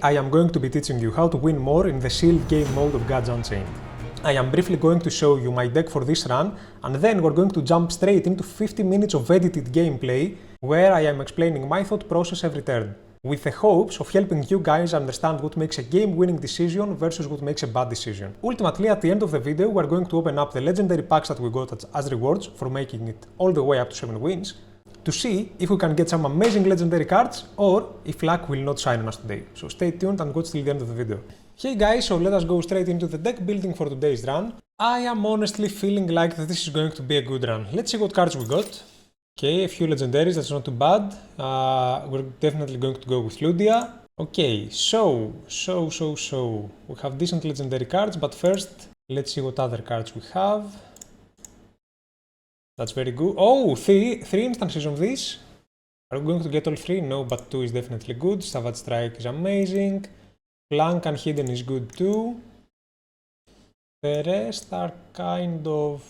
I am going to be teaching you how to win more in the sealed game mode of Gods Unchained. I am briefly going to show you my deck for this run, and then we're going to jump straight into 50 minutes of edited gameplay, where I am explaining my thought process every turn, with the hopes of helping you guys understand what makes a game-winning decision versus what makes a bad decision. Ultimately, at the end of the video, we're going to open up the legendary packs that we got as rewards for making it all the way up to 7 wins, to see if we can get some amazing legendary cards or if luck will not shine on us today. So stay tuned and watch till the end of the video. Hey guys, so let us go straight into the deck building for today's run. I am honestly feeling like that this is going to be a good run. Let's see what cards we got. Okay, a few legendaries, that's not too bad. We're definitely going to go with Ludia. Okay, so we have decent legendary cards, but first let's see what other cards we have. That's very good. Oh, three instances of this. Are we going to get all three? No, but 2 is definitely good. Savage Strike is amazing. Flank and Hidden is good too. The rest are kind of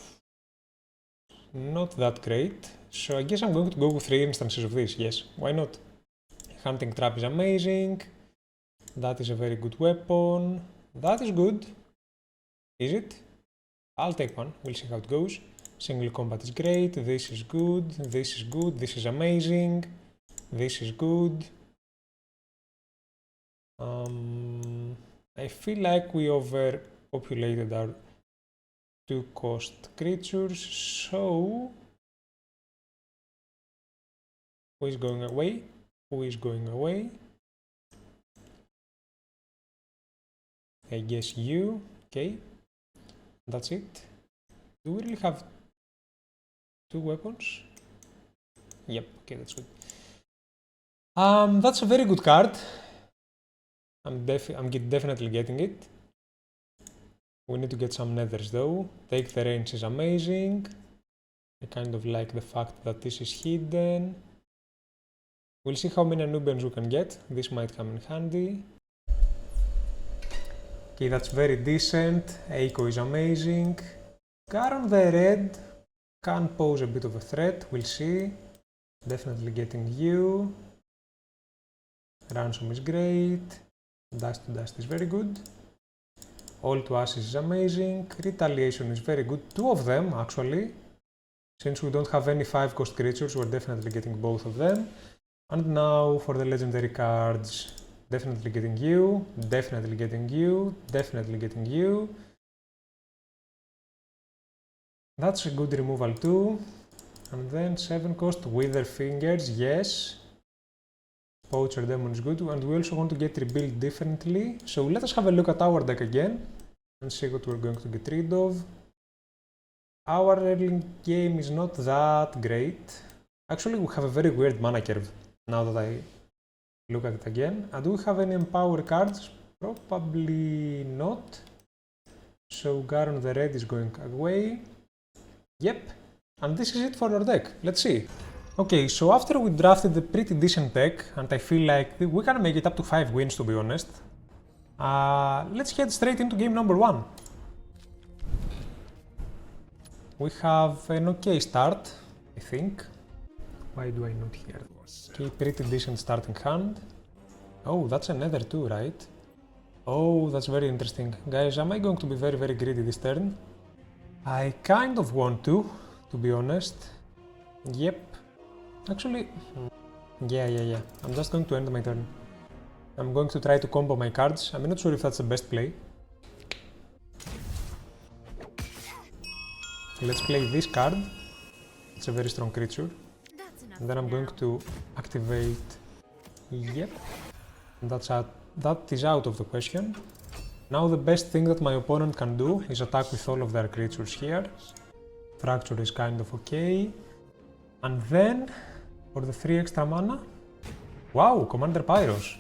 not that great. So I guess I'm going to go with 3 instances of this. Yes, why not? Hunting Trap is amazing. That is a very good weapon. That is good. Is it? I'll take one. We'll see how it goes. Single combat is great, this is good, this is good, this is amazing, this is good. I feel like we overpopulated our 2-cost creatures, so who is going away? Who is going away? I guess you, okay, that's it. Do we really have 2 weapons? Yep, okay, that's good. That's a very good card. I'm definitely getting it. We need to get some nethers though. Take the Reins is amazing. I kind of like the fact that this is hidden. We'll see how many Nubians we can get. This might come in handy. Okay, that's very decent. Echo is amazing. Garon the Red can pose a bit of a threat, we'll see. Definitely getting you. Ransom is great. Dust to Dust is very good. All to Ashes is amazing. Retaliation is very good. 2 of them, actually. Since we don't have any 5-cost creatures, we're definitely getting both of them. And now for the legendary cards. Definitely getting you. Definitely getting you. Definitely getting you. That's a good removal too. And then 7-cost Wither Fingers, yes. Poacher Demon is good, and we also want to get rebuilt differently. So let us have a look at our deck again and see what we're going to get rid of. Our early game is not that great. Actually, we have a very weird mana curve now that I look at it again. And do we have any Empower cards? Probably not. So Garon the Red is going away. Yep, and this is it for our deck. Let's see. Okay, so after we drafted a pretty decent deck, and I feel like we can make it up to 5 wins to be honest, let's head straight into game number 1. We have an okay start, I think. Why do I not hear? Okay, pretty decent starting hand. Oh, that's another 2, right? Oh, that's very interesting. Guys, am I going to be very, very greedy this turn? I kind of want to be honest. Yep. Actually, yeah. I'm just going to end my turn. I'm going to try to combo my cards. I'm not sure if that's the best play. Let's play this card. It's a very strong creature. And then I'm going to activate... Yep. That is out of the question. Now the best thing that my opponent can do is attack with all of their creatures here. Fracture is kind of okay. And then, for the 3 extra mana... Wow, Commander Pyros!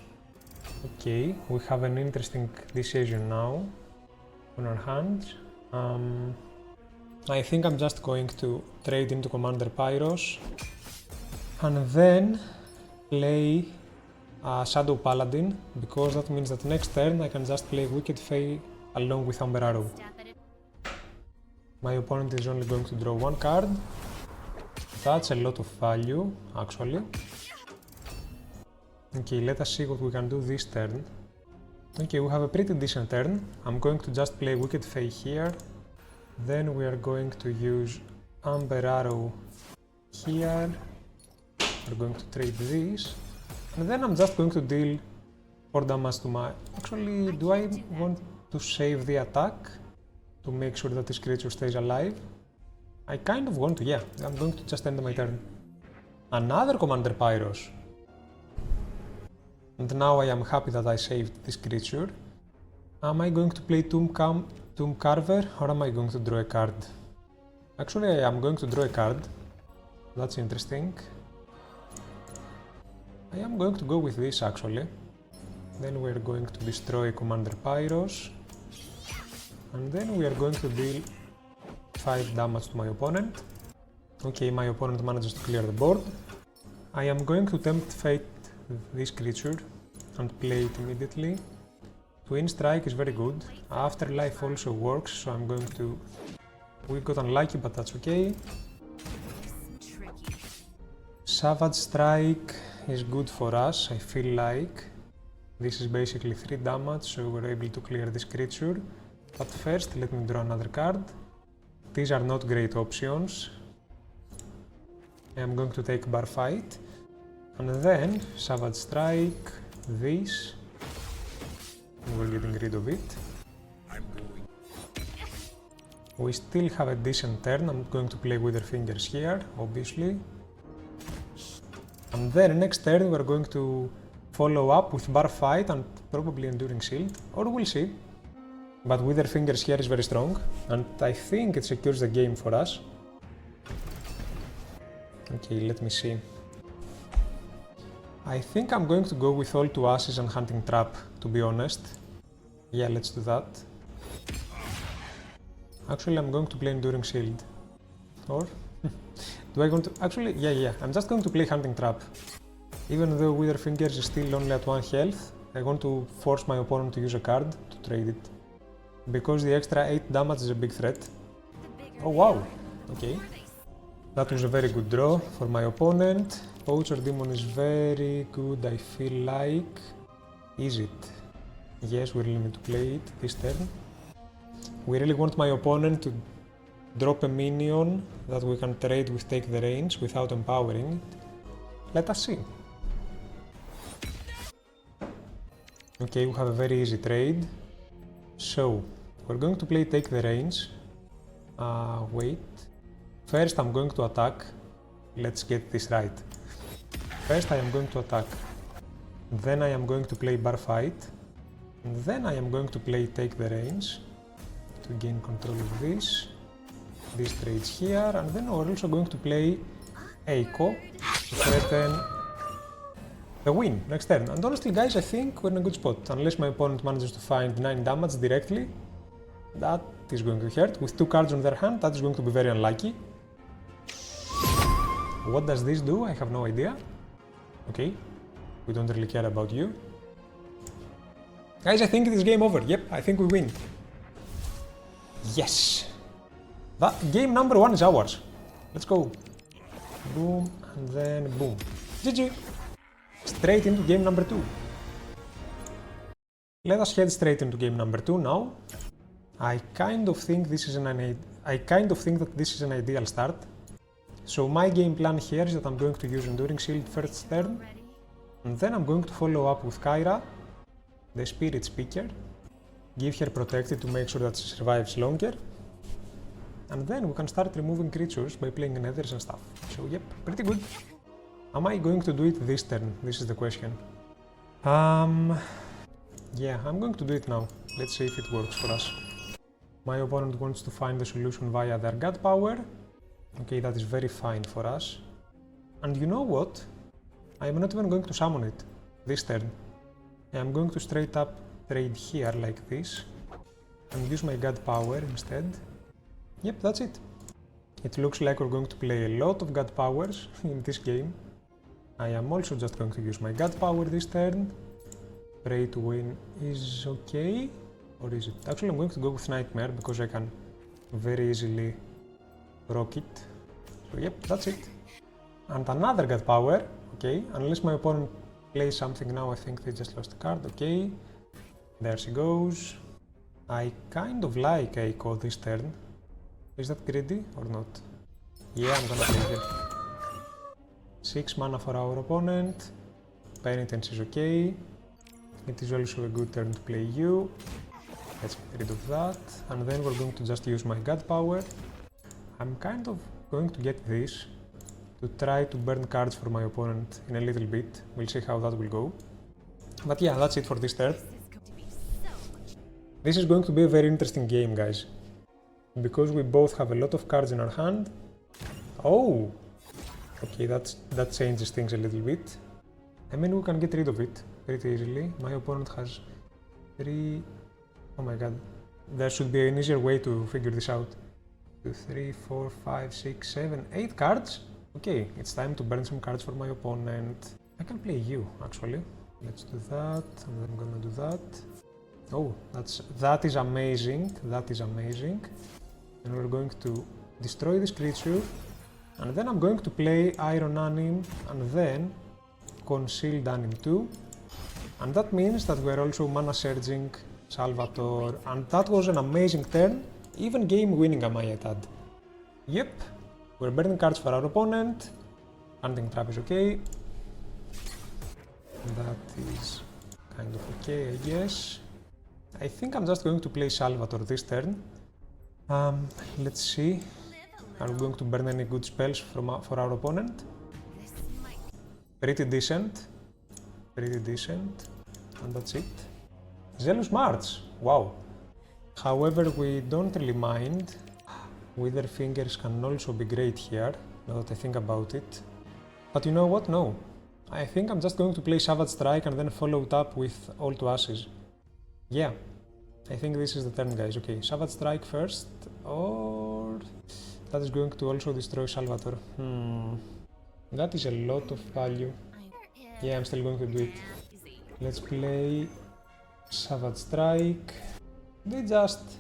Okay, we have an interesting decision now on our hands. I think I'm just going to trade into Commander Pyros and then play Shadow Paladin, because that means that next turn I can just play Wicked Fae along with Amber Arrow. My opponent is only going to draw 1 card. That's a lot of value, actually. Okay, let us see what we can do this turn. Okay, we have a pretty decent turn. I'm going to just play Wicked Fae here. Then we are going to use Amber Arrow here. We're going to trade this. And then I'm just going to deal 4 damage to my... Actually, do I want to save the attack to make sure that this creature stays alive? I kind of want to, yeah. I'm going to just end my turn. Another Commander Pyros. And now I am happy that I saved this creature. Am I going to play Tomb Carver or am I going to draw a card? Actually, I am going to draw a card. That's interesting. I am going to go with this actually. Then we are going to destroy Commander Pyros. And then we are going to deal 5 damage to my opponent. Okay, my opponent manages to clear the board. I am going to tempt fate this creature and play it immediately. Twin Strike is very good. Afterlife also works, so I'm going to... We got unlucky, but that's okay. Savage Strike is good for us, I feel like. This is basically 3 damage, so we're able to clear this creature. But first, let me draw another card. These are not great options. I am going to take Bar Fight. And then, Savage Strike, this. And we're getting rid of it. We still have a decent turn. I'm going to play Wither Fingers here, obviously. And then next turn we're going to follow up with Bar Fight and probably Enduring Shield, or we'll see. But Wither Fingers here is very strong, and I think it secures the game for us. Okay, let me see. I think I'm going to go with All to Ashes and Hunting Trap, to be honest. Yeah, let's do that. Actually, I'm going to play Enduring Shield. Or? Do I want to... Actually, yeah, I'm just going to play Hunting Trap. Even though Wither Fingers is still only at 1 health, I want to force my opponent to use a card to trade it. Because the extra 8 damage is a big threat. Oh wow, okay. That was a very good draw for my opponent. Poacher Demon is very good, I feel like. Is it? Yes, we really need to play it this turn. We really want my opponent to drop a minion that we can trade with Take the Reins without empowering it. Let us see. Okay, we have a very easy trade. So, we're going to play Take the Reins. Wait. First I'm going to attack. Let's get this right. First I am going to attack. Then I am going to play Bar Fight. And then I am going to play Take the Reins to gain control of this. This trades here, and then we're also going to play Eiko to threaten the win next turn. And honestly guys, I think we're in a good spot. Unless my opponent manages to find 9 damage directly, that is going to hurt. With 2 cards on their hand, that is going to be very unlucky. What does this do? I have no idea. Okay, we don't really care about you. Guys, I think it is game over. Yep, I think we win. Yes! That game number 1 is ours. Let's go. Boom, and then boom. GG! Straight into game number 2. Let us head straight into game number 2 now. I kind of think that this is an ideal start. So my game plan here is that I'm going to use Enduring Shield first turn, and then I'm going to follow up with Kyra, the Spirit Speaker, give her Protected to make sure that she survives longer, and then we can start removing creatures by playing Nethers and stuff. So yep, pretty good. Am I going to do it this turn? This is the question. Yeah, I'm going to do it now. Let's see if it works for us. My opponent wants to find the solution via their God Power. Okay, that is very fine for us. And you know what? I am not even going to summon it this turn. I am going to straight up trade here like this and use my God Power instead. Yep, that's it. It looks like we're going to play a lot of God Powers in this game. I am also just going to use my God Power this turn. Pray to Win is okay, or is it? Actually, I'm going to go with Nightmare because I can very easily rock it. So yep, that's it. And another God Power, okay, unless my opponent plays something now, I think they just lost a card, okay. There she goes. I kind of like Eiko this turn. Is that greedy or not? Yeah, I'm gonna play here. 6 mana for our opponent. Penitence is okay. It is also a good turn to play you. Let's get rid of that. And then we're going to just use my God Power. I'm kind of going to get this to try to burn cards for my opponent in a little bit. We'll see how that will go. But yeah, that's it for this turn. This is going to be a very interesting game, guys. Because we both have a lot of cards in our hand. Oh! Okay, that changes things a little bit. I mean, we can get rid of it pretty easily. My opponent has 3... Oh my god. There should be an easier way to figure this out. 2, 3, 4, 5, 6, 7, 8 cards? Okay, it's time to burn some cards for my opponent. I can play you, actually. Let's do that, and then I'm gonna do that. Oh, that is amazing. That is amazing. And we're going to destroy this creature. And then I'm going to play Iron Anim and then Concealed Anim too. And that means that we're also mana surging Salvatore. And that was an amazing turn. Even game winning, I might add. Yep. We're burning cards for our opponent. Hunting Trap is okay. That is kind of okay, I guess. I think I'm just going to play Salvatore this turn. Let's see. Are we going to burn any good spells for our opponent? Pretty decent. Pretty decent. And that's it. Zealous March. Wow. However, we don't really mind. Wither Fingers can also be great here, now that I think about it. But you know what? No. I think I'm just going to play Savage Strike and then follow it up with All to Ashes. Yeah. I think this is the turn, guys. Okay, Savage Strike first, or... That is going to also destroy Salvatore. That is a lot of value. Yeah, I'm still going to do it. Let's play Savage Strike. They just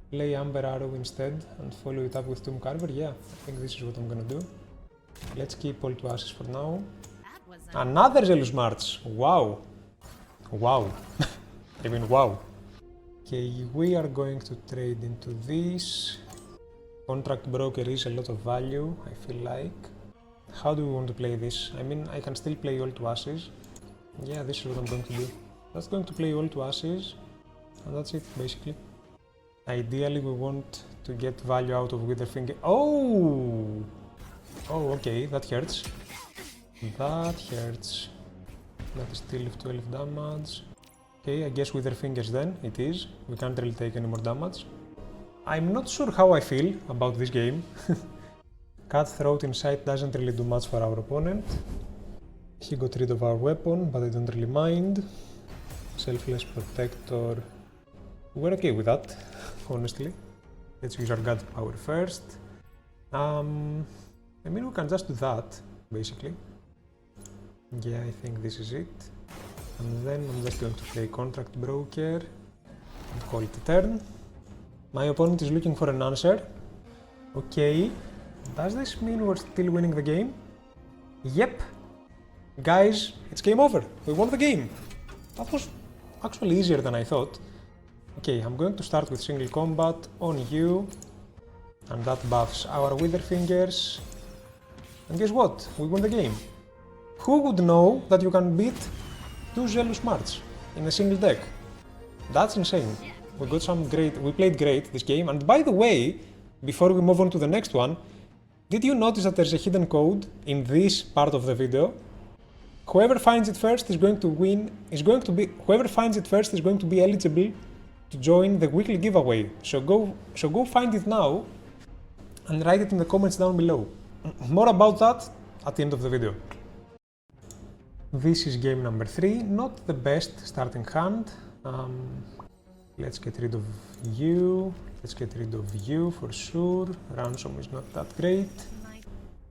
play Amber Arrow instead and follow it up with Tomb Carver. Yeah, I think this is what I'm gonna do. Let's keep All to Ashes for now. Another Zealous March! Wow! Wow! I mean, wow! Okay, we are going to trade into this. Contract Broker is a lot of value, I feel like. How do we want to play this? I mean, I can still play All to Ashes. Yeah, this is what I'm going to do. Just going to play All to Ashes, and that's it, basically. Ideally, we want to get value out of Witherfinger. Oh! Oh, okay, that hurts. That hurts. That is still 12 damage. Okay, I guess Witherfingers then, it is. We can't really take any more damage. I'm not sure how I feel about this game. Cutthroat Insight doesn't really do much for our opponent. He got rid of our weapon, but I don't really mind. Selfless Protector. We're okay with that, honestly. Let's use our God Power first. I mean, we can just do that, basically. Yeah, I think this is it. And then I'm just going to play Contract Broker and call it a turn. My opponent is looking for an answer. Okay. Does this mean we're still winning the game? Yep. Guys, it's game over. We won the game. That was actually easier than I thought. Okay, I'm going to start with single combat on you. And that buffs our Witherfingers. And guess what? We won the game. Who would know that you can beat 2 Zealous March in a single deck? That's insane. We played great this game. And by the way, before we move on to the next one, did you notice that there's a hidden code in this part of the video? Whoever finds it first is going to win, whoever finds it first is going to be eligible to join the weekly giveaway. So go find it now and write it in the comments down below. More about that at the end of the video. This is game number 3, not the best starting hand. Let's get rid of you. Let's get rid of you for sure. Ransom is not that great.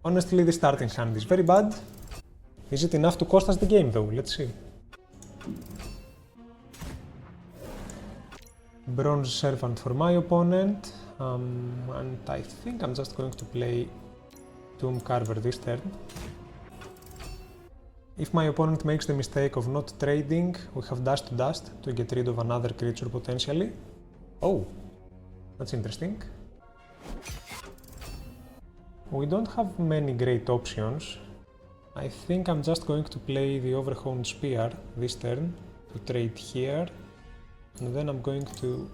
Honestly, the starting hand is very bad. Is it enough to cost us the game though? Let's see. Bronze Servant for my opponent. And I think I'm just going to play Tomb Carver this turn. If my opponent makes the mistake of not trading, we have dust to dust to get rid of another creature potentially. Oh, that's interesting. We don't have many great options. I think I'm just going to play the Overhorned Spear this turn to trade here, and then I'm going to...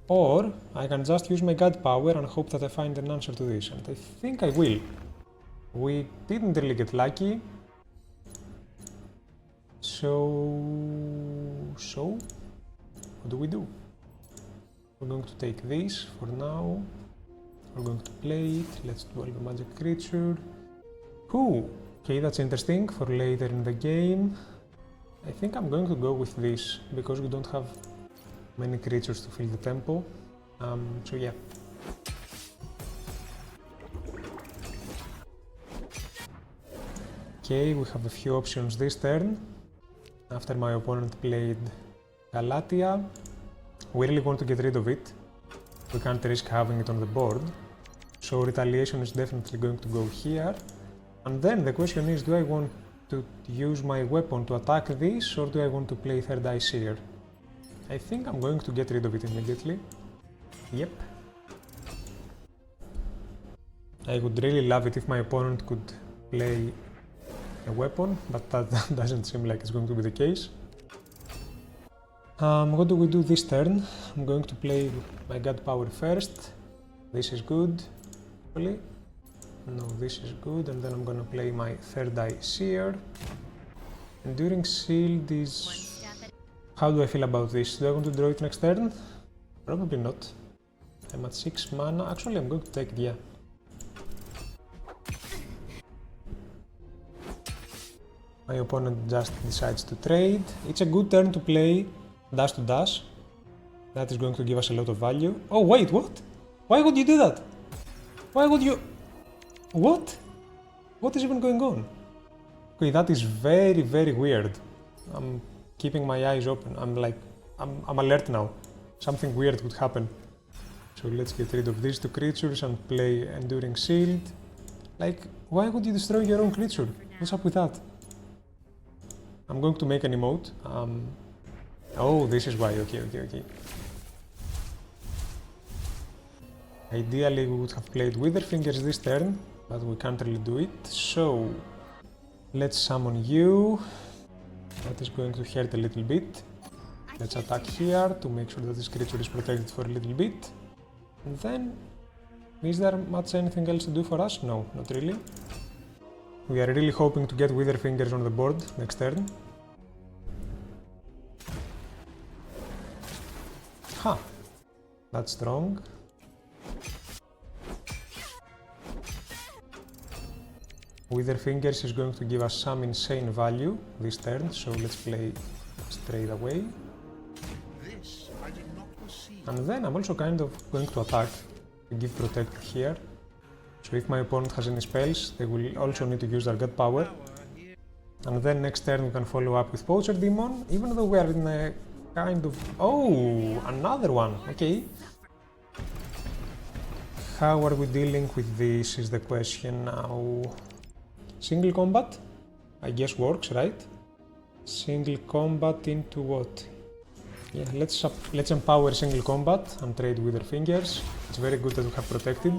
Or I can just use my God Power and hope that I find an answer to this, and I think I will. We didn't really get lucky. So what do we do? We're going to take this for now. We're going to play it. Let's duel the magic creature. Ooh, okay, that's interesting for later in the game. I think I'm going to go with this because we don't have many creatures to fill the tempo. So yeah. Okay, we have a few options this turn. After my opponent played Galatia, we really want to get rid of it. We can't risk having it on the board. So retaliation is definitely going to go here. And then the question is, do I want to use my weapon to attack this, or do I want to play Third Eye Seer? I think I'm going to get rid of it immediately. Yep. I would really love it if my opponent could play a weapon, but that doesn't seem like it's going to be the case. What do we do this turn? I'm going to play my God Power first. This is good, hopefully. No, this is good, and then I'm gonna play my Third Eye Seer. Enduring Shield is... How do I feel about this? Do I want to draw it next turn? Probably not. I'm at 6 mana. Actually, I'm going to take it, yeah. My opponent just decides to trade. It's a good turn to play dash to dash. That is going to give us a lot of value. Oh wait, what? Why would you do that? Why would you... What? What is even going on? Okay, that is very, very weird. I'm keeping my eyes open. I'm alert now. Something weird could happen. So let's get rid of these two creatures and play Enduring Shield. Like, why would you destroy your own creature? What's up with that? I'm going to make an emote. Oh, this is why. Okay. Ideally, we would have played Wither Fingers this turn, but we can't really do it. So, let's summon you. That is going to hurt a little bit. Let's attack here to make sure that this creature is protected for a little bit. And then, is there much anything else to do for us? No, not really. We are really hoping to get Wither Fingers on the board next turn. Ha! That's strong. Wither Fingers is going to give us some insane value this turn, so let's play straight away. And then I'm also kind of going to attack to give protect here. So if my opponent has any spells, they will also need to use their God Power. And then next turn we can follow up with Poacher Demon, even though we are in a kind of... Oh, another one, okay. How are we dealing with this is the question now. Single combat? I guess works, right? Single combat into what? Yeah, let's empower single combat and trade Wither Fingers. It's very good that we have protected.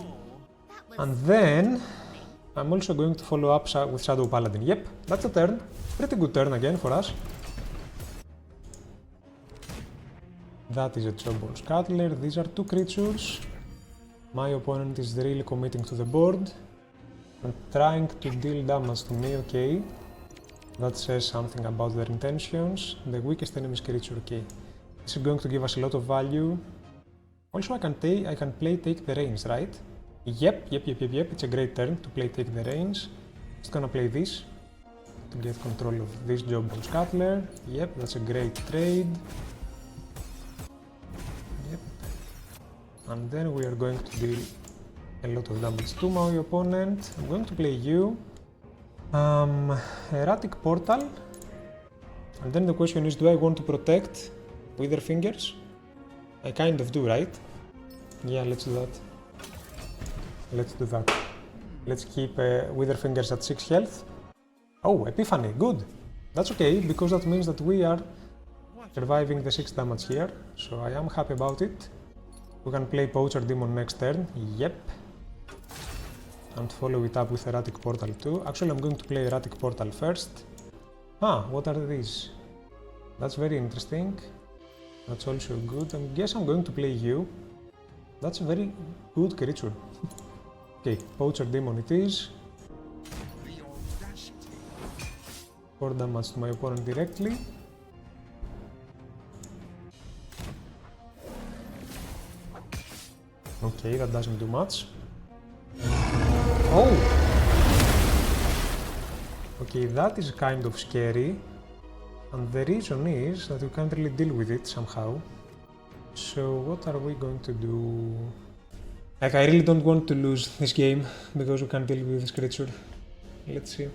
And then I'm also going to follow up with Shadow Paladin. Yep, that's a turn. Pretty good turn again for us. That is a Cho'Bone Scuttler. These are two creatures. My opponent is really committing to the board and trying to deal damage to me, okay. That says something about their intentions. The weakest enemy's creature, okay. This is going to give us a lot of value. Also, I can play Take the Reins, right? Yep. It's a great turn to play Take the Reins. Just gonna play this to get control of this Cho'Bone Scuttler. Yep, that's a great trade. Yep. And then we are going to deal a lot of damage to my opponent. I'm going to play you. Erratic Portal. And then the question is, do I want to protect Wither Fingers? I kind of do, right? Yeah, let's do that. Let's keep Wither Fingers at 6 health. Oh, Epiphany, good. That's okay, because that means that we are surviving the 6 damage here, so I am happy about it. We can play Poacher Demon next turn, yep. And follow it up with Erratic Portal too. Actually, I'm going to play Erratic Portal first. Ah, what are these? That's very interesting. That's also good. I guess I'm going to play you. That's a very good creature. Okay, Poacher Demon it is. 4 damage to my opponent directly. Okay, that doesn't do much. Oh! Okay, that is kind of scary. And the reason is that we can't really deal with it somehow. So what are we going to do? Like, I really don't want to lose this game because we can't deal with this creature. Let's see.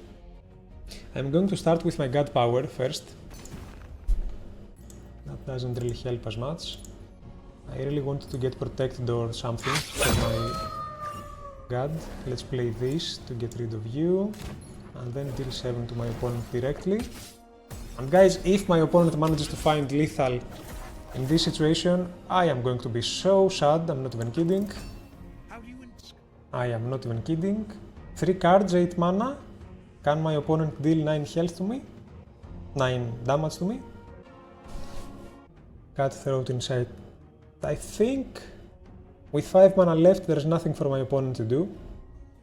I'm going to start with my God Power first. That doesn't really help as much. I really wanted to get protected or something for my God. Let's play this to get rid of you. And then deal 7 to my opponent directly. And guys, if my opponent manages to find lethal in this situation, I am going to be so sad, I'm not even kidding. I am not even kidding. 3 cards, 8 mana. Can my opponent deal 9 health to me? 9 damage to me? Cutthroat Insight. I think with 5 mana left, there is nothing for my opponent to do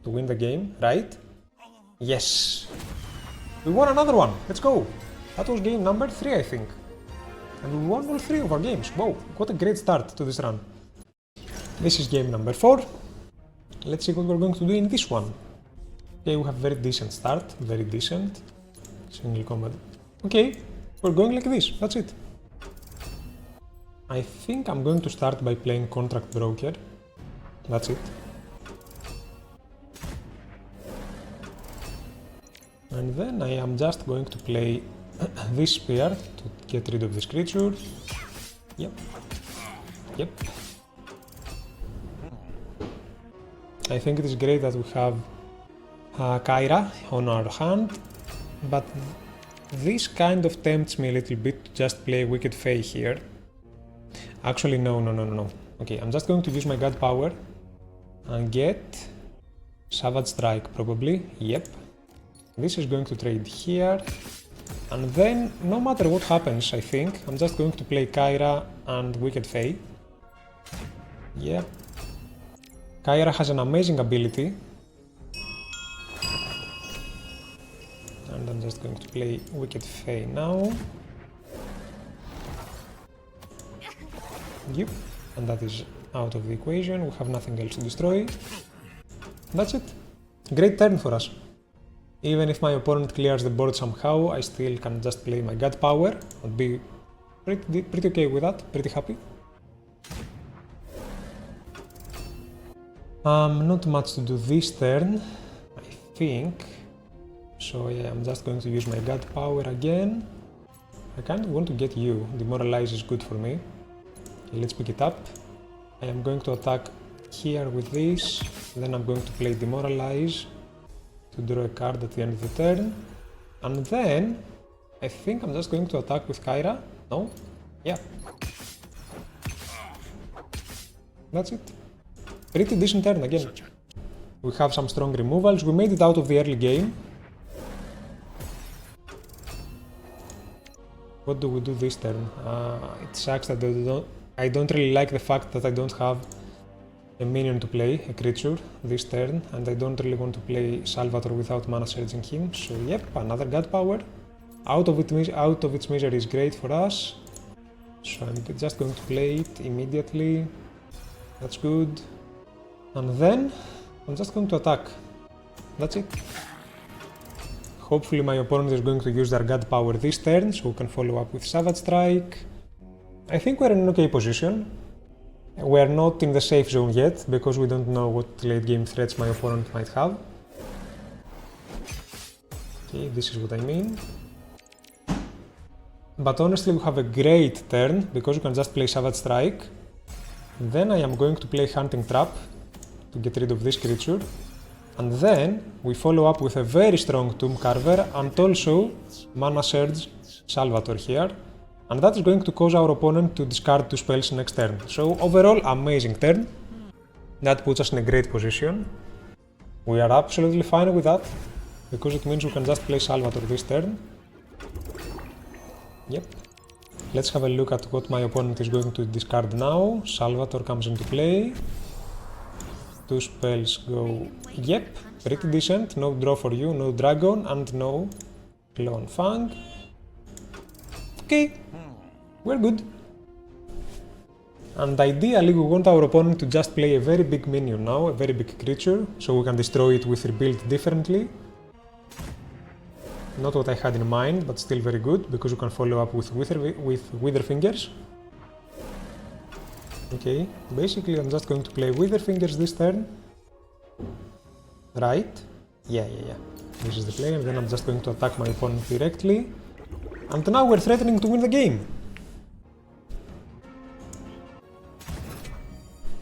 to win the game, right? Yes! We won another one! Let's go! That was game number 3, I think. And we won all 3 of our games. Wow, what a great start to this run. This is game number 4. Let's see what we're going to do in this one. Okay, we have very decent start, very decent. Single combat. Okay, we're going like this, that's it. I think I'm going to start by playing Contract Broker. That's it. And then I am just going to play this spear to get rid of this creature. Yep. Yep. I think it is great that we have Kyra on our hand, but this kind of tempts me a little bit to just play Wicked Fae here. Actually, no. Okay, I'm just going to use my God Power and get Savage Strike, probably. Yep. This is going to trade here. And then, no matter what happens, I think, I'm just going to play Kyra and Wicked Fae. Yep. Kyra has an amazing ability. And I'm just going to play Wicked Fae now. Yep. And that is out of the equation. We have nothing else to destroy. That's it. Great turn for us. Even if my opponent clears the board somehow, I still can just play my God Power. I'll be pretty okay with that, pretty happy. Not much to do this turn, I think. So yeah, I'm just going to use my God Power again. I kind of want to get you. Demoralize is good for me. Okay, let's pick it up. I am going to attack here with this. Then I'm going to play Demoralize to draw a card at the end of the turn. And then, I think I'm just going to attack with Kyra. No? Yeah. That's it. Pretty decent turn again. We have some strong removals. We made it out of the early game. What do we do this turn? It sucks that I don't really like the fact that I don't have a minion to play, a creature, this turn, and I don't really want to play Salvatore without mana surging him, so yep, another God Power. Out of its misery is great for us, so I'm just going to play it immediately. That's good. And then, I'm just going to attack. That's it. Hopefully my opponent is going to use their God Power this turn, so we can follow up with Savage Strike. I think we're in an okay position. We're not in the safe zone yet, because we don't know what late game threats my opponent might have. Okay, this is what I mean. But honestly, we have a great turn, because we can just play Savage Strike. Then I am going to play Hunting Trap to get rid of this creature. And then we follow up with a very strong Tomb Carver and also Mana Surge Salvator here. And that is going to cause our opponent to discard 2 spells next turn. So overall, amazing turn. That puts us in a great position. We are absolutely fine with that, because it means we can just play Salvator this turn. Yep. Let's have a look at what my opponent is going to discard now. Salvator comes into play. 2 spells go, yep, pretty decent. No draw for you, no dragon, and no clone fang. Okay, we're good. And ideally we want our opponent to just play a very big minion now, a very big creature, so we can destroy it with rebuild differently. Not what I had in mind, but still very good, because you can follow up with Wither Fingers. Okay, basically I'm just going to play Wither Fingers this turn. Right? Yeah. This is the play, and then I'm just going to attack my opponent directly. And now we're threatening to win the game.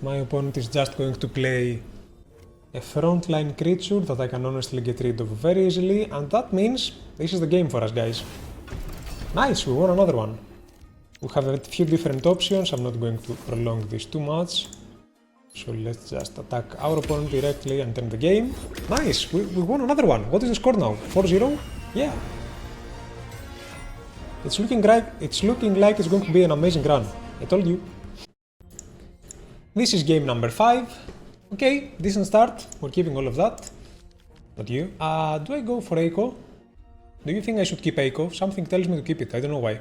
My opponent is just going to play a frontline creature that I can honestly get rid of very easily, and that means this is the game for us, guys. Nice, we won another one. We have a few different options. I'm not going to prolong this too much. So let's just attack our opponent directly and end the game. Nice, we won another one. What is the score now? 4-0? Yeah. It's looking like it's going to be an amazing run. I told you. This is game number 5. Okay, decent start. We're keeping all of that. Not you. Do I go for Echo? Do you think I should keep Echo? Something tells me to keep it. I don't know why.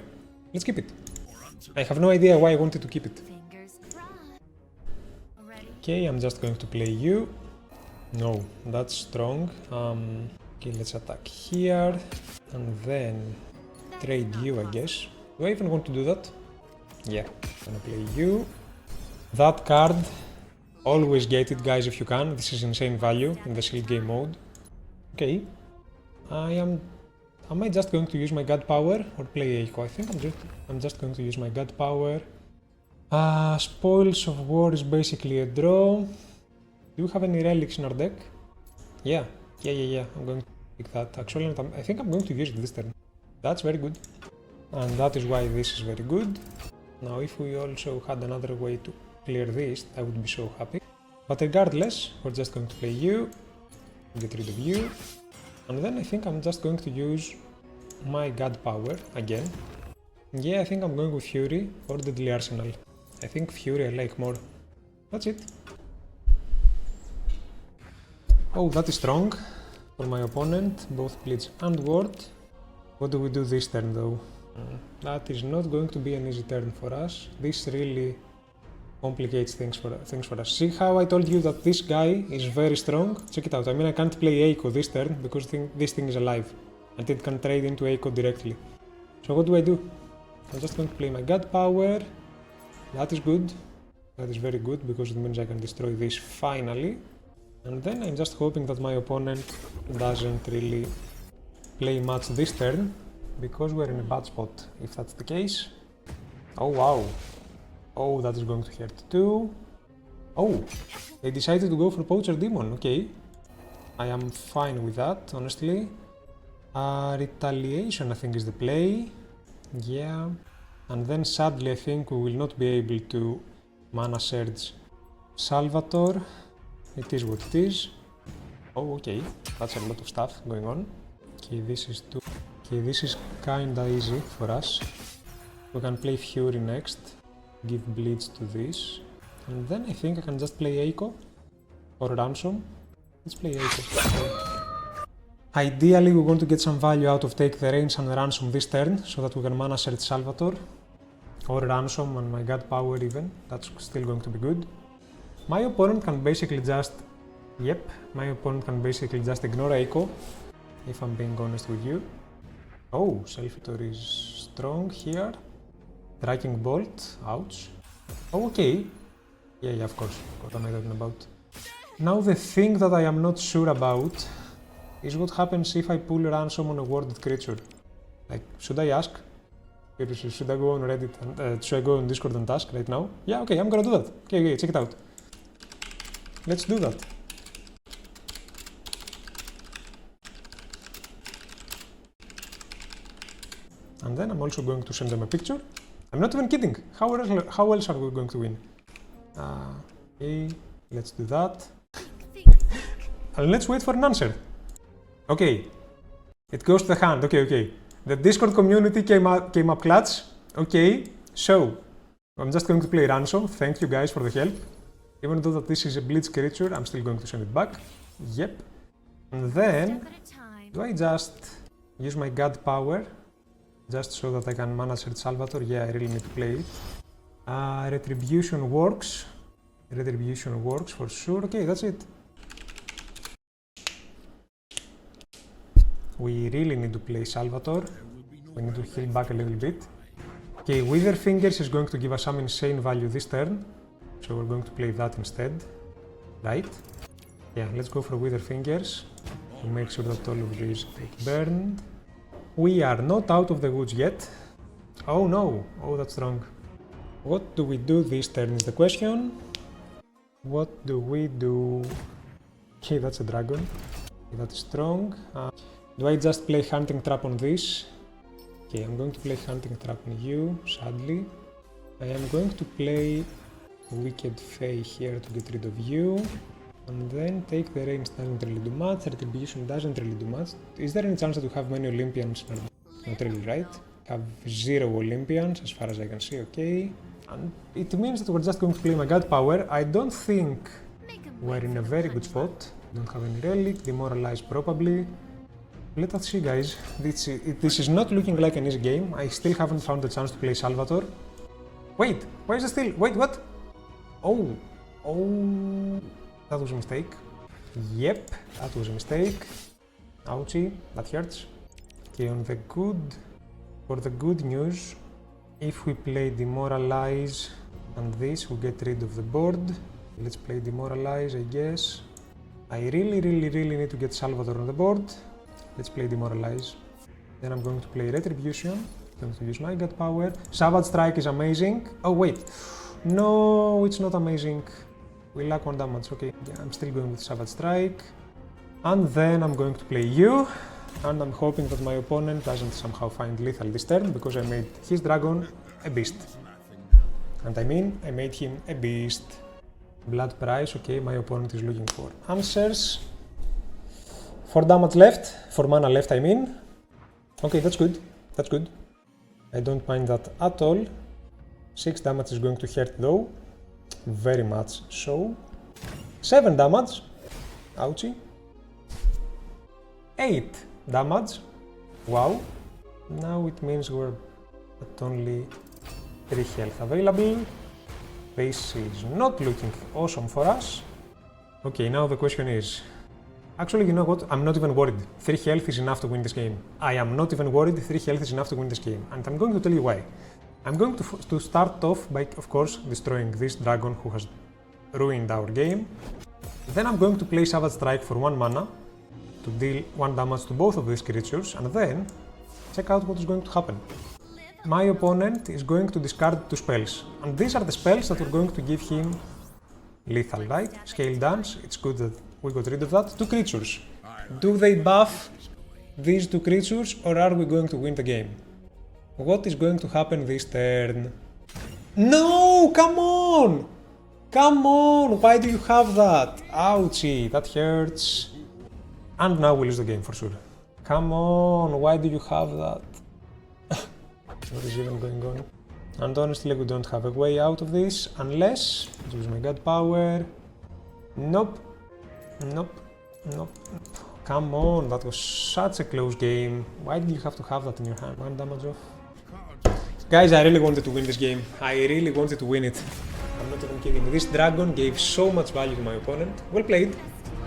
Let's keep it. I have no idea why I wanted to keep it. Okay, I'm just going to play you. No, that's strong. Okay, let's attack here. And then trade you, I guess. Do I even want to do that? Yeah, I'm gonna play you. That card, always get it, guys, if you can. This is insane value in the Shield game mode. Okay, am I just going to use my God Power or play Echo? I think I'm just going to use my God Power. Spoils of War is basically a draw. Do you have any relics in our deck? Yeah. I'm going to pick that. Actually, I think I'm going to use it this turn. That's very good. And that is why this is very good. Now, if we also had another way to clear this, I would be so happy. But regardless, we're just going to play you, get rid of you, and then I think I'm just going to use my God Power again. Yeah, I think I'm going with Fury or Deadly Arsenal. I think Fury I like more. That's it. Oh, that is strong for my opponent, both Blitz and Ward. What do we do this turn though? That is not going to be an easy turn for us. This really complicates things for us. See how I told you that this guy is very strong? Check it out. I mean, I can't play Echo this turn because this thing is alive and it can trade into Echo directly. So what do I do? I'm just going to play my God Power. That is good. That is very good because it means I can destroy this finally. And then I'm just hoping that my opponent doesn't really play much this turn, because we're in a bad spot, if that's the case. Oh wow. Oh, that is going to hurt too. Oh, they decided to go for Poacher Demon, okay. I am fine with that, honestly. Retaliation, I think, is the play. Yeah. And then sadly, I think we will not be able to Mana Surge Salvator. It is what it is. Oh, okay. That's a lot of stuff going on. Okay, this is kinda easy for us. We can play Fury next, give Blitz to this, and then I think I can just play Echo or Ransom. Let's play Echo. Ideally, we want to get some value out of Take the Reins and Ransom this turn, so that we can Mana Search Salvator, or Ransom and my God Power even. That's still going to be good. My opponent can basically just... Yep, my opponent can basically just ignore Echo, if I'm being honest with you. Oh, Selfitor is strong here. Striking Bolt, ouch. Oh, okay. Yeah, of course. What am I talking about? Now the thing that I am not sure about is what happens if I pull Ransom on a warded creature. Like, should I ask? Seriously, should I go on Reddit and should I go on Discord and ask right now? Yeah, okay, I'm gonna do that. Okay, check it out. Let's do that. And then I'm also going to send them a picture. I'm not even kidding. How else are we going to win? Okay, let's do that. And let's wait for an answer. Okay, it goes to the hand. Okay. The Discord community came up clutch. Okay, so I'm just going to play ransom. Thank you guys for the help. Even though that this is a blitz creature, I'm still going to send it back. Yep. And then, do I just use my god power just so that I can manage Red Salvator? Yeah, I really need to play it. Retribution works. Retribution works for sure. Okay, that's it. We really need to play Salvator. We need to heal back a little bit. Okay, Wither Fingers is going to give us some insane value this turn. So we're going to play that instead. Right? Yeah, let's go for Wither Fingers to make sure that all of these get burned. We are not out of the woods yet. Oh no! Oh, that's wrong. What do we do this turn is the question. What do we do? Okay, that's a dragon. Okay, that's strong. Do I just play Hunting Trap on this? Okay, I'm going to play Hunting Trap on you, sadly. I am going to play Wicked Fae here to get rid of you. And then take the range, doesn't really do much. Retribution doesn't really do much. Is there any chance that you have many Olympians? Not really, right? Have 0 Olympians as far as I can see, okay. And it means that we're just going to play my god power. I don't think we're in a very good spot. Don't have any relic, demoralize probably. Let us see, guys. This is not looking like an easy game. I still haven't found the chance to play Salvator. Wait, why is it still? Wait, what? Oh, that was a mistake. Yep, that was a mistake. Ouchie, that hurts. Okay, for the good news, if we play Demoralize and this, we get rid of the board. Let's play Demoralize, I guess. I really need to get Salvator on the board. Let's play Demoralize. Then I'm going to play Retribution. I'm going to use my god power. Savage Strike is amazing. Oh wait, no, it's not amazing. We lack 1 damage. Okay, yeah, I'm still going with Savage Strike. And then I'm going to play you. And I'm hoping that my opponent doesn't somehow find lethal this turn because I made his dragon a beast. And I mean, I made him a beast. Blood price. Okay, my opponent is looking for answers. 4 damage left, 4 mana left I mean. Okay, that's good, that's good. I don't mind that at all. 6 damage is going to hurt though, very much so. 7 damage, ouchie. 8 damage, wow. Now it means we're at only 3 health available. This is not looking awesome for us. Okay, now the question is, actually, you know what? I'm not even worried. 3 health is enough to win this game. I am not even worried. 3 health is enough to win this game. And I'm going to tell you why. I'm going to start off by, of course, destroying this dragon who has ruined our game. Then I'm going to play Savage Strike for 1 mana to deal 1 damage to both of these creatures. And then check out what is going to happen. My opponent is going to discard 2 spells. And these are the spells that are going to give him lethal, right? Scale Dance. It's good that we got rid of that. 2 creatures. Do they buff these 2 creatures or are we going to win the game? What is going to happen this turn? No! Come on! Come on! Why do you have that? Ouchie, that hurts. And now we lose the game for sure. Come on, why do you have that? What is even going on? And honestly, we don't have a way out of this unless I use my god power. Nope. Nope. Come on, that was such a close game. Why did you have to have that in your hand? 1 damage off. Guys, I really wanted to win this game. I really wanted to win it. I'm not even kidding. This dragon gave so much value to my opponent. Well played.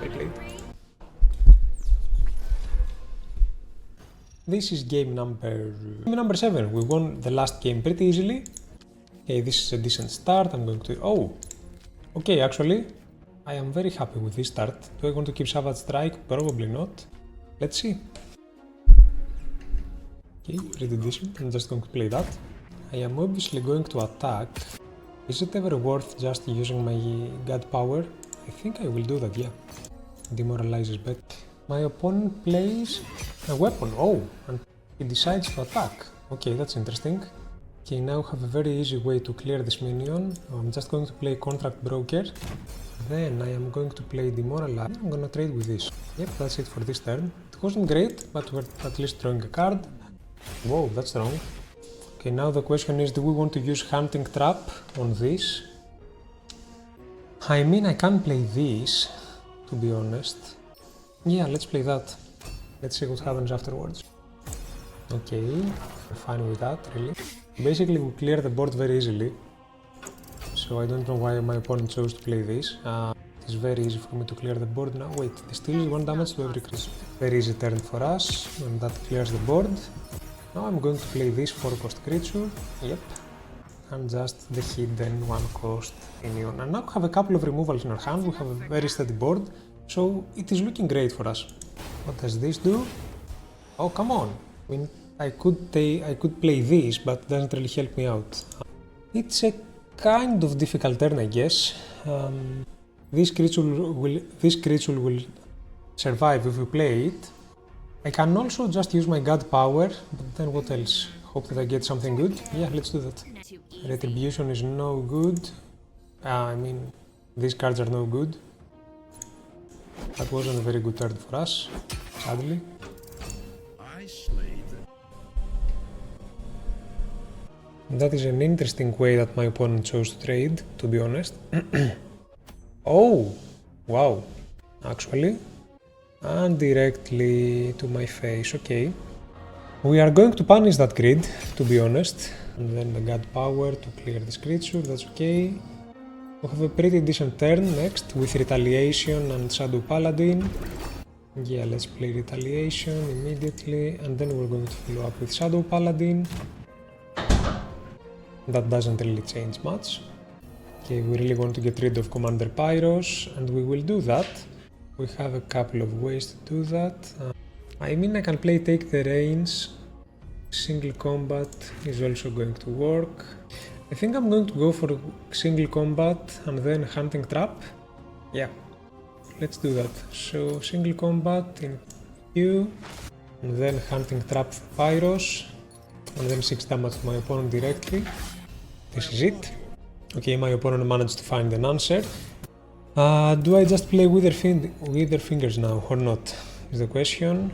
Well played. This is game number 7. We won the last game pretty easily. Okay, this is a decent start. I'm going to... Oh! Okay, actually, I am very happy with this start. Do I want to keep Savage Strike? Probably not. Let's see. Okay, pretty decent. I'm just going to play that. I am obviously going to attack. Is it ever worth just using my god power? I think I will do that, yeah. Demoralizes better. My opponent plays a weapon. Oh, and he decides to attack. Okay, that's interesting. Okay, now have a very easy way to clear this minion. I'm just going to play Contract Broker. Then I am going to play Demoralize. I'm gonna trade with this. Yep, that's it for this turn. It wasn't great, but we're at least drawing a card. Whoa, that's wrong. Okay, now the question is, do we want to use Hunting Trap on this? I mean, I can play this, to be honest. Yeah, let's play that. Let's see what happens afterwards. Okay, I'm fine with that, really. Basically, we clear the board very easily. So I don't know why my opponent chose to play this. It is very easy for me to clear the board now. Wait, this deals 1 damage to every creature. Very easy turn for us, and that clears the board. Now I'm going to play this 4-cost creature. Yep. And just the hidden 1-cost minion. And now we have a couple of removals in our hand. We have a very steady board. So it is looking great for us. What does this do? Oh, come on. I mean, I could play this, but it doesn't really help me out. It's a kind of difficult turn, I guess. This creature will survive if we play it. I can also just use my God power, but then what else? Hope that I get something good. Yeah, let's do that. Retribution is no good. I mean, these cards are no good. That wasn't a very good turn for us, sadly. That is an interesting way that my opponent chose to trade, to be honest. Oh, wow, actually. And directly to my face, okay. We are going to punish that grid, to be honest. And then the God power to clear this creature, that's okay. We have a pretty decent turn next with Retaliation and Shadow Paladin. Yeah, let's play Retaliation immediately, and then we're going to follow up with Shadow Paladin. That doesn't really change much. Okay, we really want to get rid of Commander Pyros, and we will do that. We have a couple of ways to do that. I mean, I can play Take the Reins. Single combat is also going to work. I think I'm going to go for single combat and then Hunting Trap. Yeah, let's do that. So single combat in Q, and then Hunting Trap for Pyros, and then 6 damage to my opponent directly. This is it. Okay, my opponent managed to find an answer. Do I just play Wither Fingers now or not, is the question.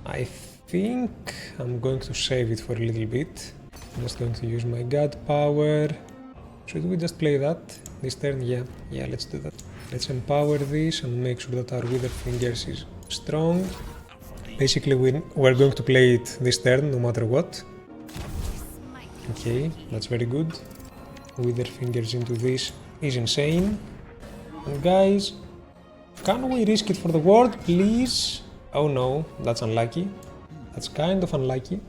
I think I'm going to save it for a little bit. I'm just going to use my God power. Should we just play that this turn? Yeah, let's do that. Let's empower this and make sure that our Wither Fingers is strong. Basically, we're going to play it this turn no matter what. Okay, that's very good. Wither Fingers into this is insane. And guys, can we risk it for the world, please? Oh no, that's unlucky. That's kind of unlucky.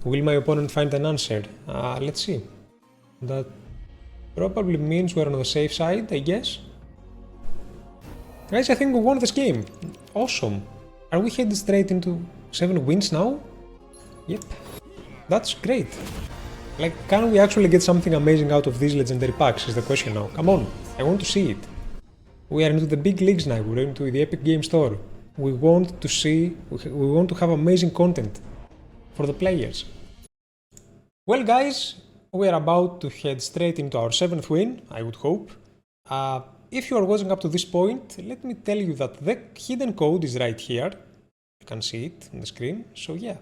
Will my opponent find an answer? Let's see. That probably means we're on the safe side, I guess. Guys, I think we won this game. Awesome. Are we headed straight into 7 wins now? Yep. That's great. Like, can we actually get something amazing out of these legendary packs is the question now. Come on, I want to see it. We are into the big leagues now, we're into the Epic Game Store. We want to have amazing content for the players. Well guys, we are about to head straight into our 7th win, I would hope. If you are watching up to this point, let me tell you that the hidden code is right here. You can see it on the screen, so yeah.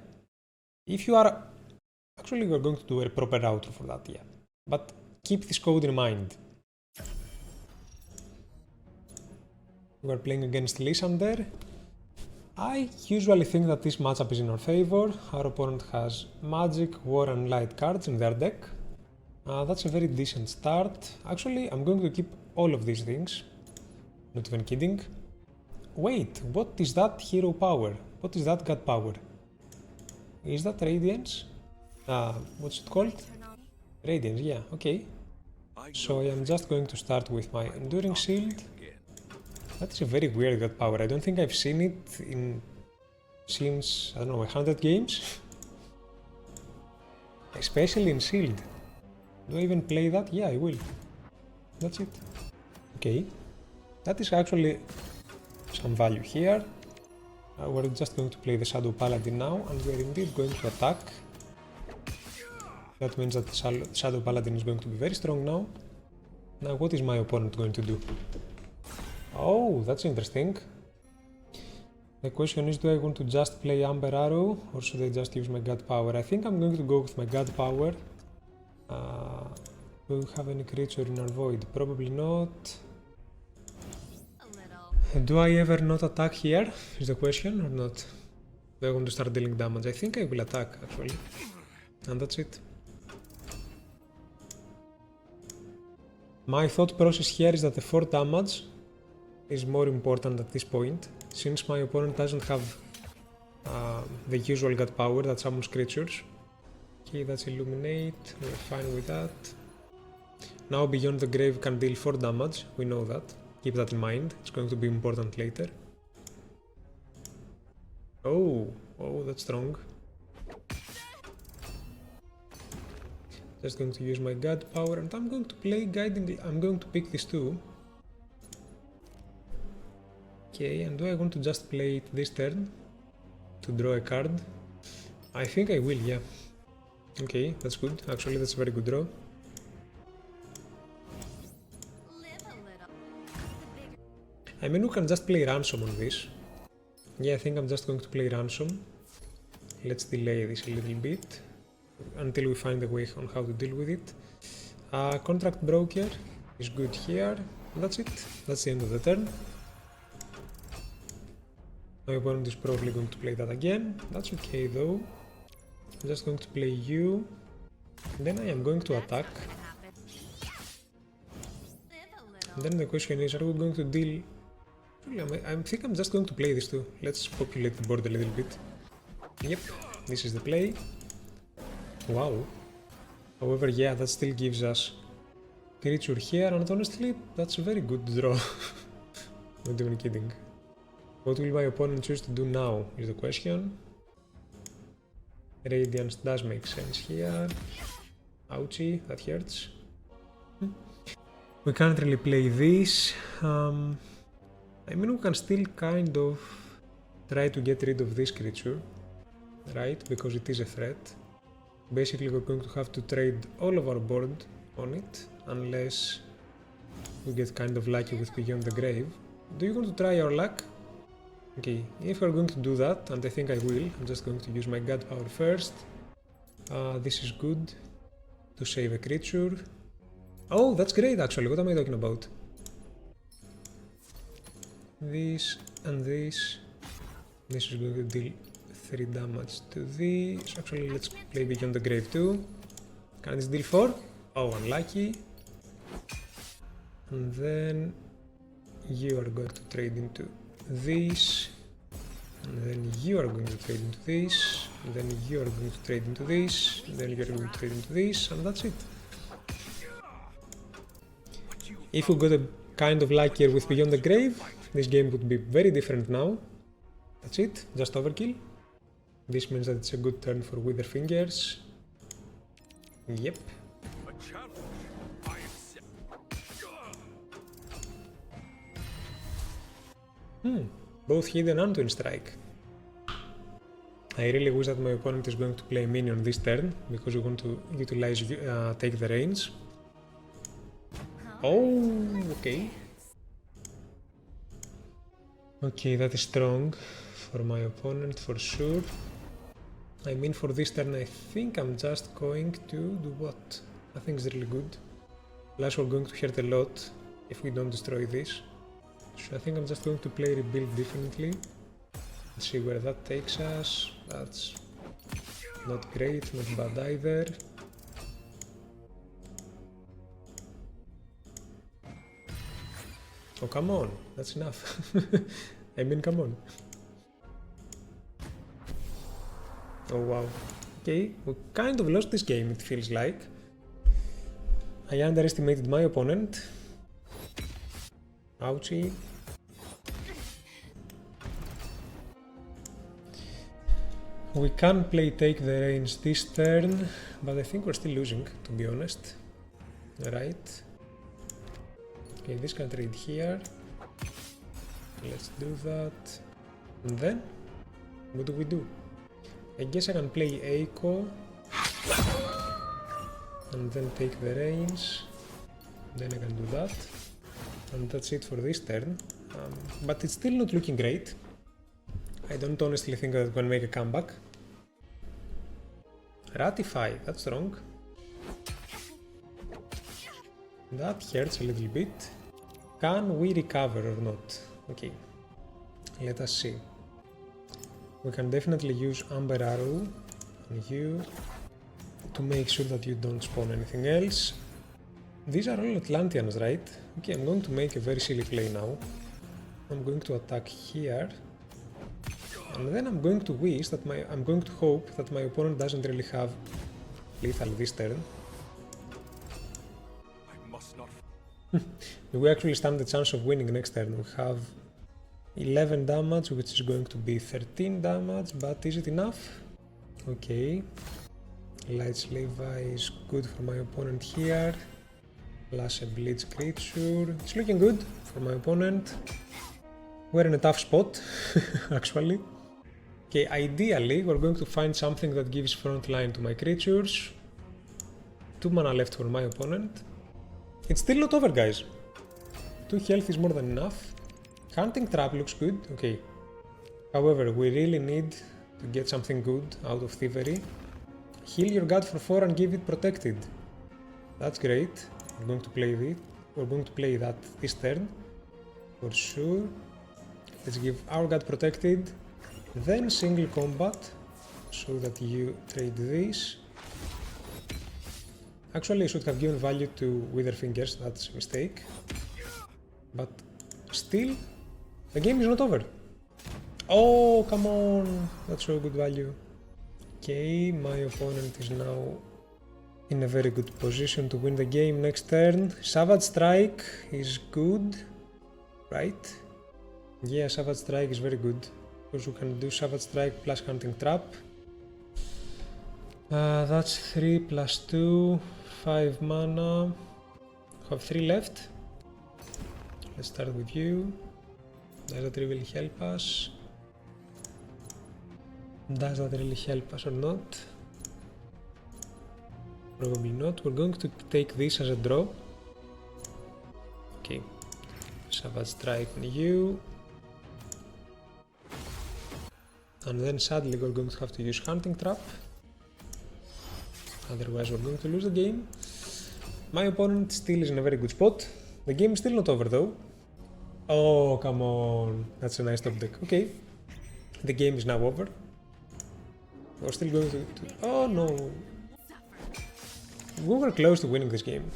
If you are... Actually, we're going to do a proper outro for that, yeah. But keep this code in mind. We are playing against Lysander. I usually think that this matchup is in our favor. Our opponent has Magic, War and Light cards in their deck. That's a very decent start. Actually, I'm going to keep all of these things. Not even kidding. Wait, what is that hero power? What is that God power? Is that Radiance? What's it called? Radiance, yeah, okay. So I am just going to start with my Enduring Shield. That is a very weird God power. I don't think I've seen it since, I don't know, 100 games? Especially in Shield. Do I even play that? Yeah, I will. That's it. Okay. That is actually some value here. We're just going to play the Shadow Paladin now, and we're indeed going to attack. That means that the Shadow Paladin is going to be very strong now. Now what is my opponent going to do? Oh, that's interesting. The question is, do I want to just play Amber Arrow or should I just use my God Power? I think I'm going to go with my God Power. Do we have any creature in our void? Probably not. Do I ever not attack here? Is the question or not? Do I want to start dealing damage? I think I will attack actually. And that's it. My thought process here is that the 4 damage is more important at this point, since my opponent doesn't have the usual God Power that summons creatures. Okay, that's Illuminate, we're fine with that. Now Beyond the Grave can deal 4 damage, we know that. Keep that in mind, it's going to be important later. Oh, that's strong. Just going to use my God Power and I'm going to play Guiding. I'm going to pick this too. Okay, and do I want to just play it this turn to draw a card? I think I will, yeah. Okay, that's good. Actually, that's a very good draw. I mean, we can just play Ransom on this. Yeah, I think I'm just going to play Ransom. Let's delay this a little bit until we find a way on how to deal with it. Contract Broker is good here. That's it. That's the end of the turn. My opponent is probably going to play that again. That's okay though. I'm just going to play you. Then I am going to attack. And then the question is, are we going to deal... I think I'm just going to play this too. Let's populate the board a little bit. Yep, this is the play. Wow. However, yeah, that still gives us creature here, and honestly, that's a very good draw. Not even kidding. What will my opponent choose to do now is the question. Radiance does make sense here. Ouchie, that hurts. We can't really play this. I mean, we can still kind of try to get rid of this creature, right? Because it is a threat. Basically, we're going to have to trade all of our board on it, unless we get kind of lucky with Beyond the Grave. Do you want to try our luck? Okay, if we're going to do that, and I think I will, I'm just going to use my God Power first. This is good to save a creature. Oh, that's great actually, what am I talking about? This and this. This is going to deal 3 damage to this. Actually, let's play Beyond the Grave too. Can this deal 4? Oh, unlucky. And then you are going to trade into this. And then you are going to trade into this. And then you are going to trade into this. And then you are going to trade into this. And that's it. If we got a kind of luckier with Beyond the Grave, this game would be very different now. That's it, just overkill. This means that it's a good turn for Wither Fingers. Yep. Both Hidden and Twin Strike. I really wish that my opponent is going to play minion this turn, because we want to utilize Take the Reins. Oh, okay. Okay, that is strong for my opponent for sure. I mean, for this turn I think I'm just going to do what? Nothing's really good. Plus we're going to hurt a lot if we don't destroy this. So I think I'm just going to play Rebuild definitely. Let's see where that takes us. That's not great, not bad either. Oh, come on, that's enough. I mean, come on. Oh, wow. Okay, we kind of lost this game, it feels like. I underestimated my opponent. Ouchie. We can play Take the Reins this turn, but I think we're still losing, to be honest. Right. Okay, this can trade here. Let's do that. And then, what do we do? I guess I can play Eiko. and then take the reins. Then I can do that. And that's it for this turn. But it's still not looking great. I don't honestly think that I can make a comeback. Ratify, that's wrong. That hurts a little bit. Can we recover or not? Okay, let us see. We can definitely use Amber Arrow on you to make sure that you don't spawn anything else. These are all Atlanteans, right? Okay, I'm going to make a very silly play now. I'm going to attack here. And then I'm going to wish that I'm going to hope that my opponent doesn't really have lethal this turn. I must not. We actually stand the chance of winning next turn. We have 11 damage, which is going to be 13 damage, but is it enough? Okay. Light Levi is good for my opponent here. Plus a Bleach creature. It's looking good for my opponent. We're in a tough spot, actually. Okay, ideally, we're going to find something that gives front line to my creatures. 2 mana left for my opponent. It's still not over, guys. 2 health is more than enough. Hunting Trap looks good, okay. However, we really need to get something good out of Thievery. Heal your god for 4 and give it protected. That's great. We're going to play this. We're going to play that this turn, for sure. Let's give our god protected, then single combat, so that you trade this. Actually, I should have given value to Witherfingers, that's a mistake. But still, the game is not over. Oh, come on, that's so good value. Okay, my opponent is now in a very good position to win the game next turn. Savage Strike is good, right? Yeah, Savage Strike is very good, because we can do Savage Strike plus Hunting Trap. That's 3 plus 2, 5 mana. Have 3 left. Let's start with you. Does that really help us? Does that really help us or not? Probably not. We're going to take this as a draw. Okay. Savage Strike on you. And then sadly we're going to have to use Hunting Trap. Otherwise we're going to lose the game. My opponent still is in a very good spot. The game is still not over though. Oh, come on. That's a nice top deck. Okay. The game is now over. We're still going to... Oh no. We were close to winning this game.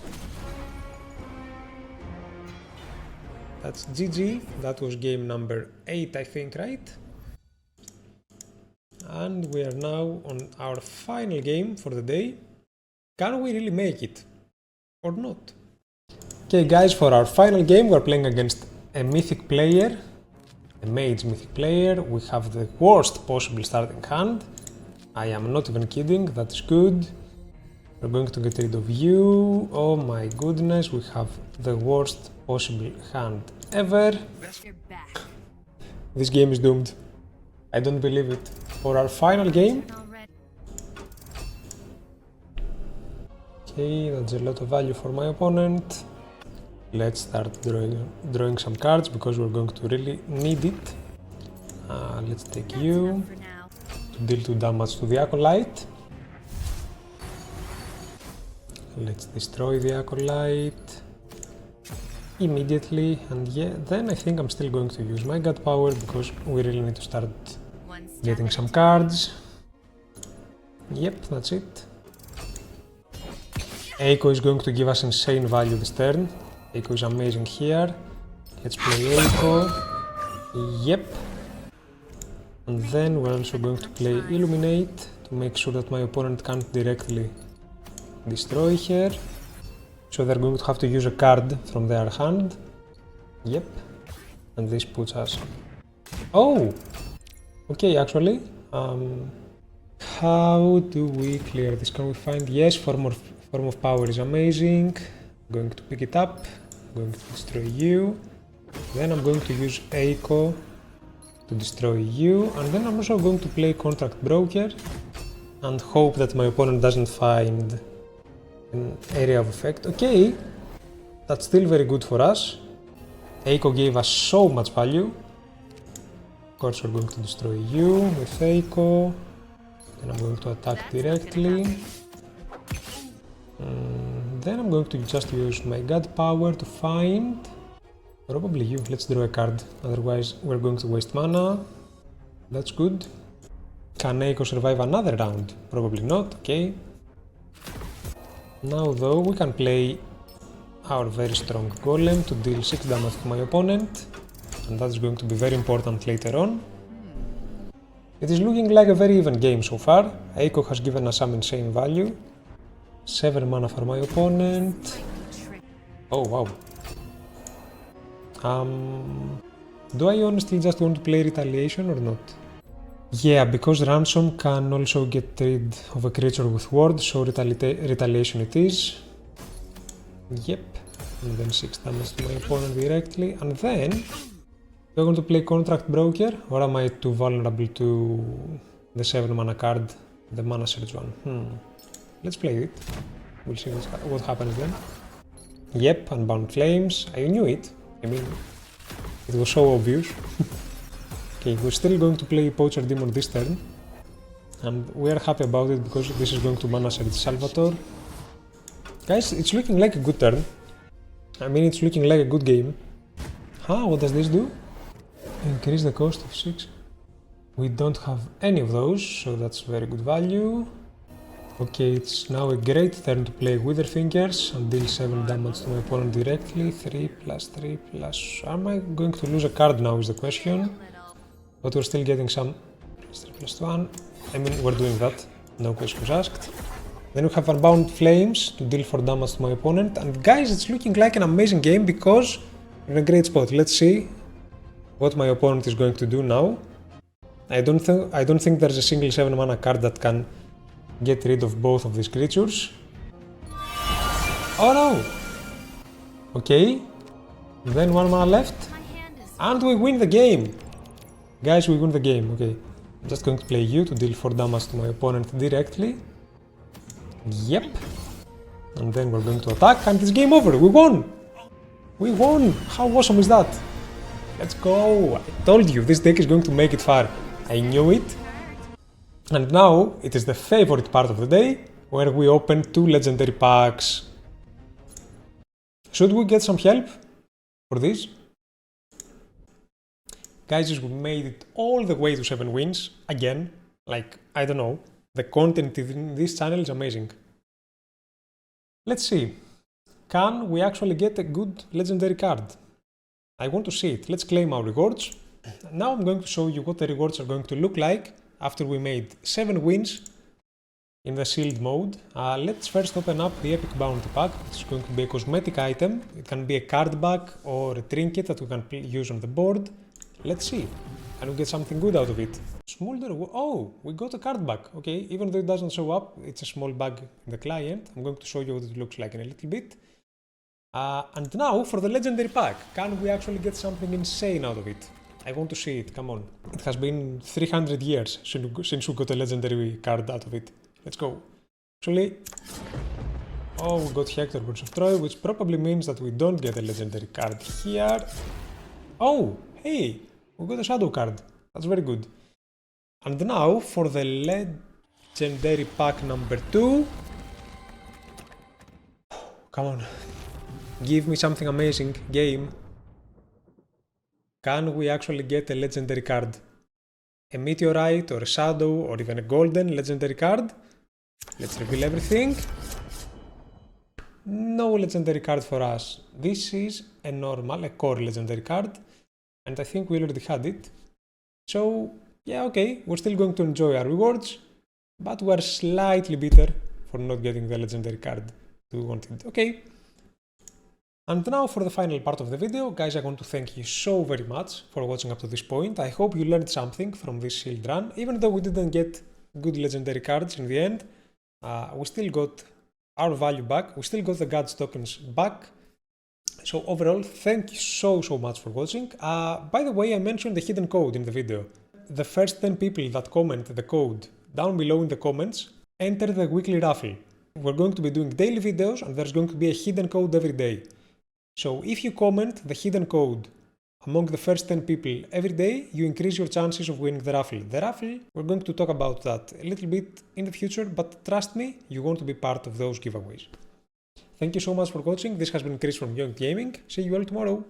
That's GG. That was game number 8, I think, right? And we are now on our final game for the day. Can we really make it? Or not? Okay guys, for our final game we're playing against a mythic player, a mage mythic player. We have the worst possible starting hand. I am not even kidding, that is good. We're going to get rid of you. Oh my goodness, we have the worst possible hand ever. This game is doomed. I don't believe it. For our final game. Okay, that's a lot of value for my opponent. Let's start drawing some cards because we're going to really need it. Let's take you to deal 2 damage to the Acolyte. Let's destroy the Acolyte immediately, and yeah, then I think I'm still going to use my God Power because we really need to start getting some cards. Yep, that's it. Eiko is going to give us insane value this turn. Eiko is amazing here. Let's play Eiko. Yep. And then we're also going to play Illuminate to make sure that my opponent can't directly destroy her. So they're going to have to use a card from their hand. Yep. And this puts us... Oh! Okay, actually. How do we clear this? Can we find... Yes, form of power is amazing. I'm going to pick it up. I'm going to destroy you. Then I'm going to use Eiko to destroy you. And then I'm also going to play Contract Broker and hope that my opponent doesn't find An area of effect. Okay, that's still very good for us. Eiko gave us so much value. Of course, we're going to destroy you with Eiko. And I'm going to attack directly. Then I'm going to just use my god power to find probably you. Let's draw a card, otherwise we're going to waste mana. That's good. Can Eiko survive another round? Probably not, okay. Now though, we can play our very strong golem to deal 6 damage to my opponent, and that's going to be very important later on. It is looking like a very even game so far. Eiko has given us some insane value. 7 mana for my opponent. Oh wow. Do I honestly just want to play Retaliation or not? Yeah, because Ransom can also get rid of a creature with ward, so Retaliation it is. Yep. And then 6 damage to my opponent directly. And then, do I want to play Contract Broker, or am I too vulnerable to the 7 mana card, the Mana Surge one? Let's play it. We'll see what happens then. Yep, Unbound Flames. I knew it. I mean, it was so obvious. Okay, we're still going to play Poacher Demon this turn. And we are happy about it because this is going to Mana Surge Salvatore. Guys, it's looking like a good turn. I mean, it's looking like a good game. What does this do? Increase the cost of 6. We don't have any of those, so that's very good value. Okay, it's now a great turn to play Wither Fingers and deal 7 damage to my opponent directly. 3 plus 3 plus... Am I going to lose a card now is the question. But we're still getting some... Plus 3 plus 1. I mean, we're doing that. No questions asked. Then we have Unbound Flames to deal 4 damage to my opponent. And guys, it's looking like an amazing game because we're in a great spot. Let's see what my opponent is going to do now. I don't think there's a single 7 mana card that can get rid of both of these creatures. Oh no! Okay. Then 1 mana left. And we win the game! Guys, we win the game. Okay. I'm just going to play you to deal 4 damage to my opponent directly. Yep. And then we're going to attack and it's game over. We won! We won! How awesome is that? Let's go! I told you, this deck is going to make it far. I knew it. And now, it is the favorite part of the day, where we open 2 legendary packs. Should we get some help for this? Guys, we made it all the way to 7 wins, again. Like, I don't know, the content in this channel is amazing. Let's see, can we actually get a good legendary card? I want to see it. Let's claim our rewards. Now I'm going to show you what the rewards are going to look like after we made 7 wins in the sealed mode. Let's first open up the Epic Bounty Pack. It's going to be a cosmetic item. It can be a card back or a trinket that we can use on the board. Let's see. Can we get something good out of it? Smolder. Oh, we got a card back. Okay, even though it doesn't show up, it's a small bag in the client. I'm going to show you what it looks like in a little bit. And now for the legendary pack. Can we actually get something insane out of it? I want to see it, come on. It has been 300 years since we got a legendary card out of it. Let's go. Actually, oh, we got Hector Birds of Troy, which probably means that we don't get a legendary card here. Oh, hey, we got a shadow card. That's very good. And now for the legendary pack number 2. Come on. Give me something amazing, game. Can we actually get a legendary card? A meteorite or a shadow or even a golden legendary card? Let's reveal everything. No legendary card for us. This is a normal, a core legendary card. And I think we already had it. So, yeah, okay, we're still going to enjoy our rewards. But we're slightly bitter for not getting the legendary card we wanted. Okay. And now for the final part of the video, guys, I want to thank you so very much for watching up to this point. I hope you learned something from this sealed run. Even though we didn't get good legendary cards in the end, we still got our value back. We still got the Gods tokens back. So overall, thank you so much for watching. By the way, I mentioned the hidden code in the video. The first 10 people that comment the code down below in the comments enter the weekly raffle. We're going to be doing daily videos and there's going to be a hidden code every day. So if you comment the hidden code among the first 10 people every day, you increase your chances of winning the raffle. The raffle, we're going to talk about that a little bit in the future, but trust me, you want to be part of those giveaways. Thank you so much for watching. This has been Chris from Young Gaming. See you all tomorrow.